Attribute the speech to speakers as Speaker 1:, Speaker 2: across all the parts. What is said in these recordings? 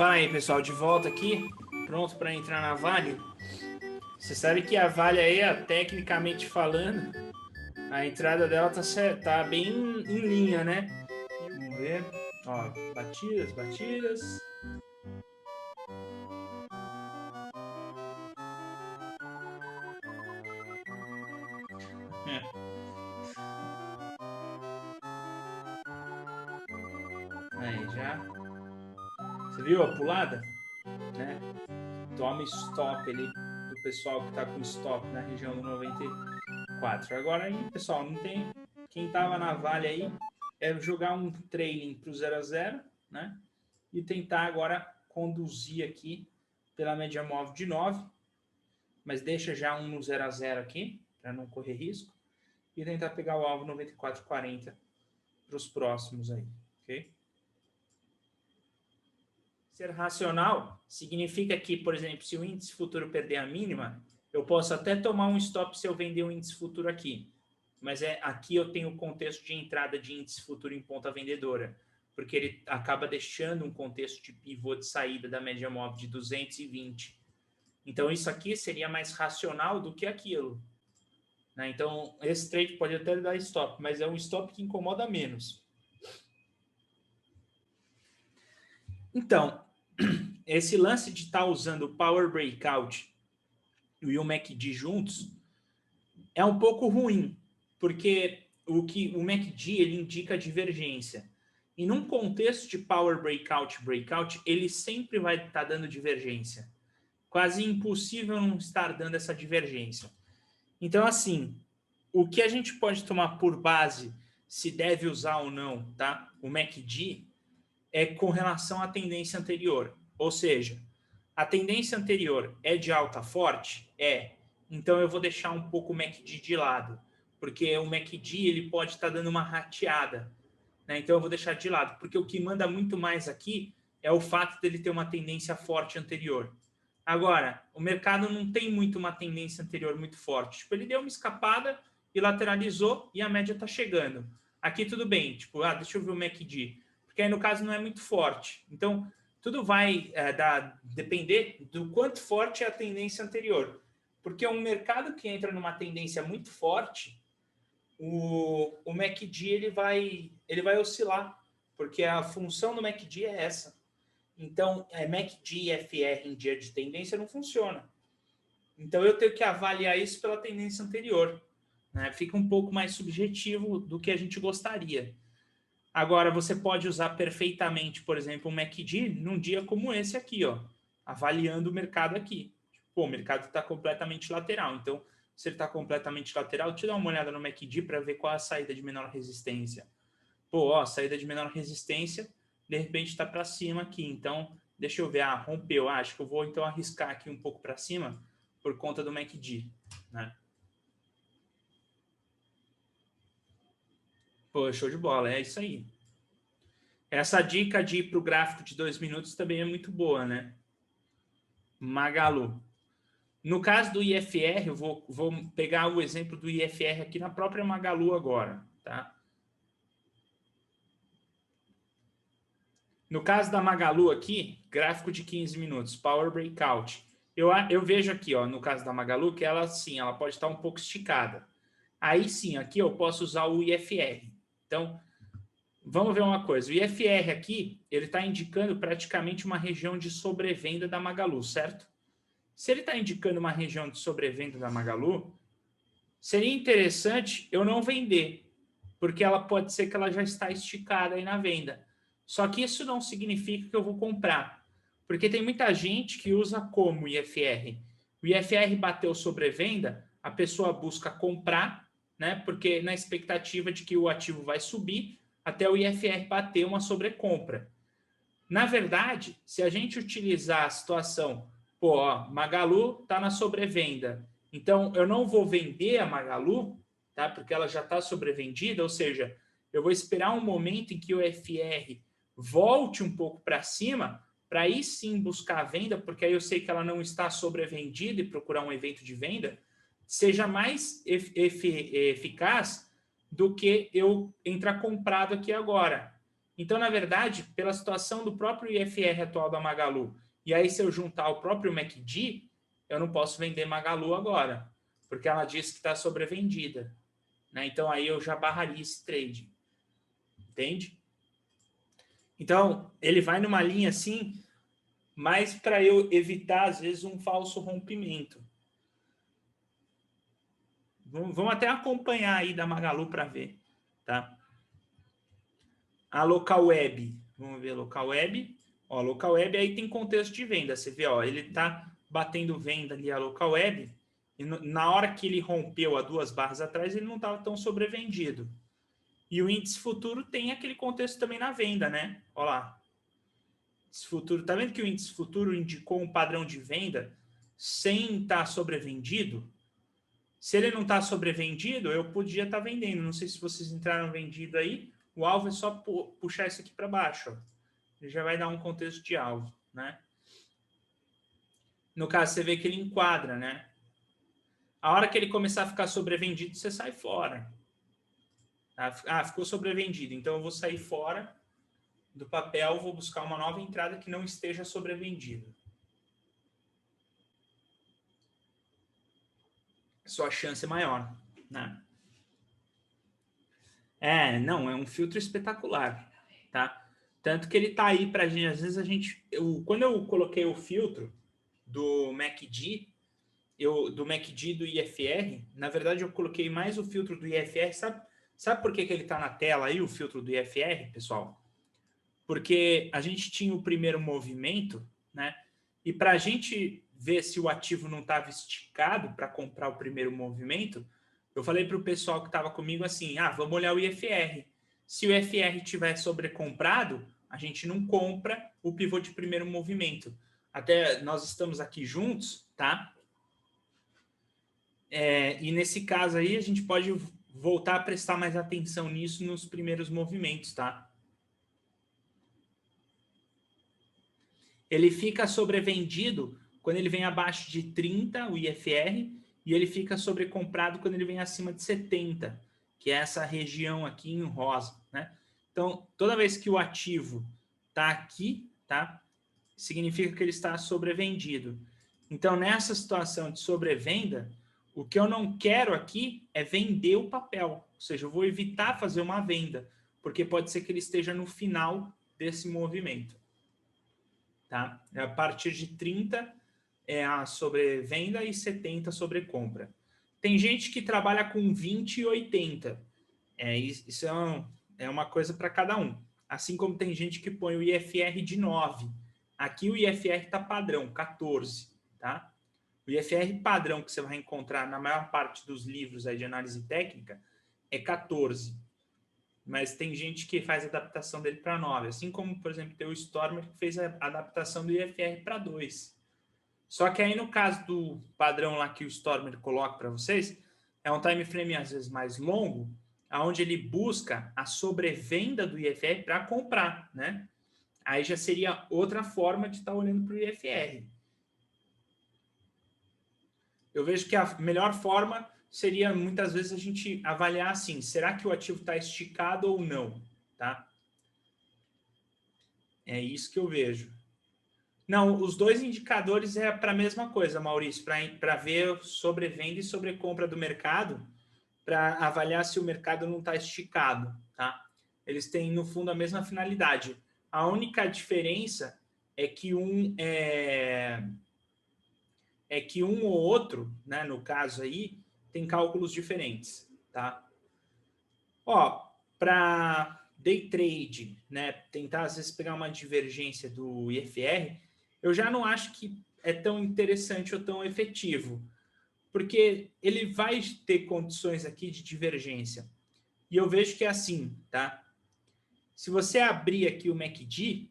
Speaker 1: Fala aí, pessoal, de volta aqui, pronto para entrar na Vale. Você sabe que a Vale aí, tecnicamente falando, a entrada dela tá bem em linha, né? Vamos ver. Ó, batidas, batidas. Aí já. Você viu a pulada? Né? Toma stop ali do pessoal que tá com stop na região do 94. Agora aí, pessoal, não tem. Quem tava na Vale aí é jogar um trailing pro 0 a 0, né? E tentar agora conduzir aqui pela média móvel de 9, mas deixa já um no 0 a 0 aqui, para não correr risco, e tentar pegar o alvo 94,40 para os próximos aí, ok? Ser racional significa que, por exemplo, se o índice futuro perder a mínima, eu posso até tomar um stop se eu vender um índice futuro aqui, mas aqui eu tenho o contexto de entrada de índice futuro em ponta vendedora, porque ele acaba deixando um contexto de pivô de saída da média móvel de 220. Então, isso aqui seria mais racional do que aquilo, né? Então, esse trade pode até dar stop, mas é um stop que incomoda menos. Então, esse lance de estar usando o Power Breakout e o MACD juntos é um pouco ruim, porque o MACD ele indica divergência. E num contexto de Power Breakout, ele sempre vai estar dando divergência. Quase impossível não estar dando essa divergência. Então, assim, o que a gente pode tomar por base, se deve usar ou não, tá? O MACD é com relação à tendência anterior. Ou seja, a tendência anterior é de alta forte? É. Então eu vou deixar um pouco o MACD de lado, porque o MACD ele pode estar dando uma rateada, né? Então eu vou deixar de lado, porque o que manda muito mais aqui é o fato dele ter uma tendência forte anterior. Agora, o mercado não tem muito uma tendência anterior muito forte. Tipo, ele deu uma escapada e lateralizou e a média está chegando. Aqui tudo bem, tipo, deixa eu ver o MACD, porque aí no caso não é muito forte. Então, tudo vai depender do quanto forte é a tendência anterior. Porque um mercado que entra numa tendência muito forte, o MACD ele vai oscilar, porque a função do MACD é essa. Então, MACD e FR em dia de tendência não funciona. Então, eu tenho que avaliar isso pela tendência anterior, né? Fica um pouco mais subjetivo do que a gente gostaria. Agora, você pode usar perfeitamente, por exemplo, um MACD num dia como esse aqui, ó, avaliando o mercado aqui. Pô, o mercado está completamente lateral. Então, se ele está completamente lateral, te dá uma olhada no MACD para ver qual é a saída de menor resistência. Pô, ó, saída de menor resistência, de repente está para cima aqui. Então, deixa eu ver, rompeu. Acho que eu vou então arriscar aqui um pouco para cima por conta do MACD, né? Pô, show de bola, é isso aí. Essa dica de ir para o gráfico de 2 minutos também é muito boa, né? Magalu. No caso do IFR, eu vou pegar o exemplo do IFR aqui na própria Magalu agora, tá? No caso da Magalu aqui, gráfico de 15 minutos, Power Breakout. Eu vejo aqui, ó, no caso da Magalu, que ela, sim, ela pode estar um pouco esticada. Aí sim, aqui eu posso usar o IFR. Então, vamos ver uma coisa. O IFR aqui, ele está indicando praticamente uma região de sobrevenda da Magalu, certo? Se ele está indicando uma região de sobrevenda da Magalu, seria interessante eu não vender, porque ela pode ser que ela já está esticada aí na venda. Só que isso não significa que eu vou comprar, porque tem muita gente que usa como IFR. O IFR bateu sobrevenda, a pessoa busca comprar, né? Porque na expectativa de que o ativo vai subir até o IFR bater uma sobrecompra. Na verdade, se a gente utilizar a situação, pô, ó, Magalu está na sobrevenda, então eu não vou vender a Magalu, tá? Porque ela já está sobrevendida, ou seja, eu vou esperar um momento em que o FR volte um pouco para cima, para aí sim buscar a venda, porque aí eu sei que ela não está sobrevendida e procurar um evento de venda, seja mais eficaz do que eu entrar comprado aqui agora. Então, na verdade, pela situação do próprio IFR atual da Magalu, e aí se eu juntar o próprio MACD, eu não posso vender Magalu agora, porque ela disse que está sobrevendida, né? Então, aí eu já barraria esse trade. Entende? Então, ele vai numa linha assim, mais para eu evitar, às vezes, um falso rompimento. Vamos até acompanhar aí da Magalu para ver, tá? A local web, vamos ver a local web. Ó, local web aí tem contexto de venda. Você vê, ó, ele tá batendo venda ali a local web e na hora que ele rompeu a 2 barras atrás, ele não estava tão sobrevendido. E o índice futuro tem aquele contexto também na venda, né? Ó lá. Índice futuro, tá vendo que o índice futuro indicou um padrão de venda sem estar sobrevendido? Se ele não está sobrevendido, eu podia estar vendendo. Não sei se vocês entraram vendido aí. O alvo é só puxar isso aqui para baixo. Ó. Ele já vai dar um contexto de alvo, né? No caso, você vê que ele enquadra, né? A hora que ele começar a ficar sobrevendido, você sai fora. Ah, ficou sobrevendido. Então, eu vou sair fora do papel, vou buscar uma nova entrada que não esteja sobrevendida. Sua chance é maior, né? Não, é um filtro espetacular, tá? Tanto que ele tá aí pra gente, às vezes a gente... quando eu coloquei o filtro do MACD, do MACD do IFR, na verdade eu coloquei mais o filtro do IFR, sabe por que ele tá na tela aí, o filtro do IFR, pessoal? Porque a gente tinha o primeiro movimento, né? E para a gente ver se o ativo não estava esticado para comprar o primeiro movimento, eu falei para o pessoal que estava comigo assim, vamos olhar o IFR. Se o IFR tiver sobrecomprado, a gente não compra o pivô de primeiro movimento. Até nós estamos aqui juntos, tá? E nesse caso aí, a gente pode voltar a prestar mais atenção nisso nos primeiros movimentos, tá? Ele fica sobrevendido quando ele vem abaixo de 30, o IFR, e ele fica sobrecomprado quando ele vem acima de 70, que é essa região aqui em rosa, né? Então, toda vez que o ativo está aqui, tá? Significa que ele está sobrevendido. Então, nessa situação de sobrevenda, o que eu não quero aqui é vender o papel, ou seja, eu vou evitar fazer uma venda, porque pode ser que ele esteja no final desse movimento. Tá? A partir de 30 é a sobrevenda e 70 sobre compra. Tem gente que trabalha com 20 e 80. Isso é uma coisa para cada um. Assim como tem gente que põe o IFR de 9. Aqui o IFR está padrão, 14. Tá? O IFR padrão que você vai encontrar na maior parte dos livros aí de análise técnica é 14. Mas tem gente que faz a adaptação dele para 9, assim como, por exemplo, tem o Stormer que fez a adaptação do IFR para 2. Só que aí no caso do padrão lá que o Stormer coloca para vocês, é um time frame às vezes mais longo, aonde ele busca a sobrevenda do IFR para comprar, né? Aí já seria outra forma de estar olhando para o IFR. Eu vejo que a melhor forma seria, muitas vezes, a gente avaliar assim, será que o ativo está esticado ou não? Tá? É isso que eu vejo. Não, os dois indicadores é para a mesma coisa, Maurício, para ver sobrevenda e sobrecompra do mercado, para avaliar se o mercado não está esticado. Tá? Eles têm, no fundo, a mesma finalidade. A única diferença é que um ou outro, né, no caso aí, tem cálculos diferentes, tá? Ó, para day trade, né, tentar às vezes pegar uma divergência do IFR, eu já não acho que é tão interessante ou tão efetivo, porque ele vai ter condições aqui de divergência. E eu vejo que é assim, tá? Se você abrir aqui o MACD,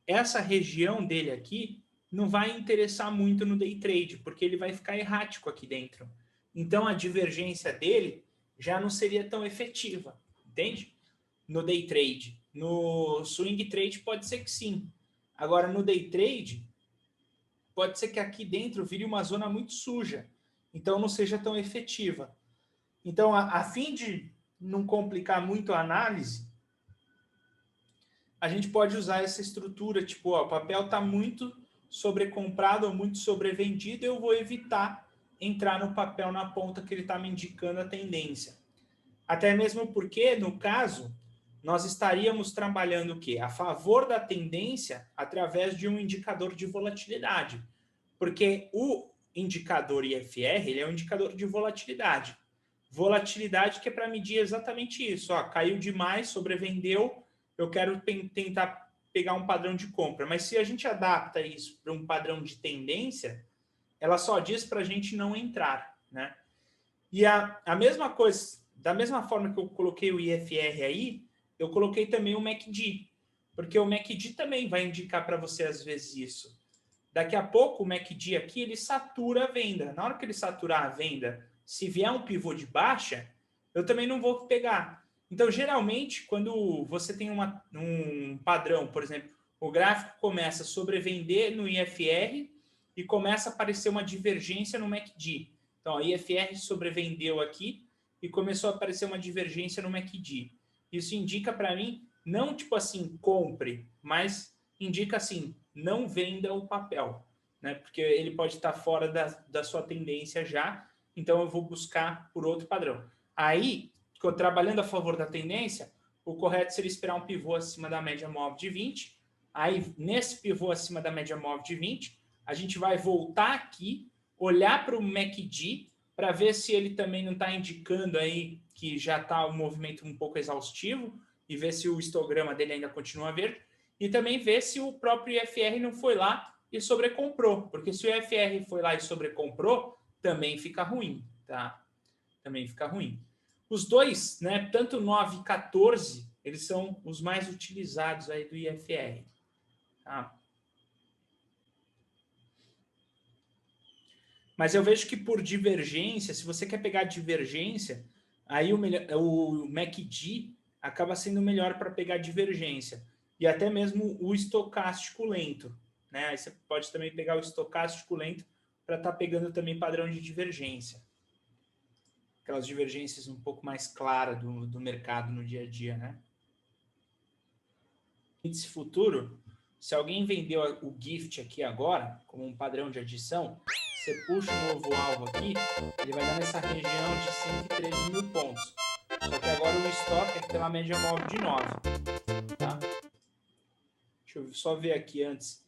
Speaker 1: essa região dele aqui não vai interessar muito no day trade, porque ele vai ficar errático aqui dentro. Então, a divergência dele já não seria tão efetiva, entende? No day trade. No swing trade pode ser que sim. Agora, no day trade, pode ser que aqui dentro vire uma zona muito suja, então não seja tão efetiva. Então, a fim de não complicar muito a análise, a gente pode usar essa estrutura, tipo, ó, o papel está muito sobrecomprado ou muito sobrevendido, eu vou evitar entrar no papel na ponta que ele está me indicando a tendência. Até mesmo porque, no caso, nós estaríamos trabalhando o quê? A favor da tendência através de um indicador de volatilidade. Porque o indicador IFR, ele é um indicador de volatilidade. Volatilidade que é para medir exatamente isso. Ó, caiu demais, sobrevendeu, eu quero tentar pegar um padrão de compra. Mas se a gente adapta isso para um padrão de tendência, ela só diz para a gente não entrar, né? E a mesma coisa, da mesma forma que eu coloquei o IFR aí, eu coloquei também o MACD, porque o MACD também vai indicar para você às vezes isso. Daqui a pouco o MACD aqui, ele satura a venda. Na hora que ele saturar a venda, se vier um pivô de baixa, eu também não vou pegar. Então, geralmente, quando você tem um padrão, por exemplo, o gráfico começa a sobrevender no IFR e começa a aparecer uma divergência no MACD. Então, a IFR sobrevendeu aqui e começou a aparecer uma divergência no MACD. Isso indica para mim, não tipo assim, compre, mas indica assim, não venda o papel, né? Porque ele pode estar fora da sua tendência já, então eu vou buscar por outro padrão. Aí, trabalhando a favor da tendência, o correto seria esperar um pivô acima da média móvel de 20. Aí, nesse pivô acima da média móvel de 20, a gente vai voltar aqui, olhar para o MACD, para ver se ele também não está indicando aí que já está um movimento um pouco exaustivo, e ver se o histograma dele ainda continua verde, e também ver se o próprio IFR não foi lá e sobrecomprou, porque se o IFR foi lá e sobrecomprou, também fica ruim, tá? Também fica ruim. Os dois, né, tanto 9 e 14, eles são os mais utilizados aí do IFR, tá? Mas eu vejo que por divergência, se você quer pegar divergência, aí o MACD acaba sendo melhor para pegar divergência. E até mesmo o estocástico lento, né? Aí você pode também pegar o estocástico lento para estar pegando também padrão de divergência. Aquelas divergências um pouco mais claras do mercado no dia a dia, né? Índice futuro, se alguém vendeu o GIFT aqui agora, como um padrão de adição, você puxa o novo alvo aqui, ele vai dar nessa região de 113 mil pontos. Só que agora o estoque é pela média móvel de 9. Tá? Deixa eu só ver aqui antes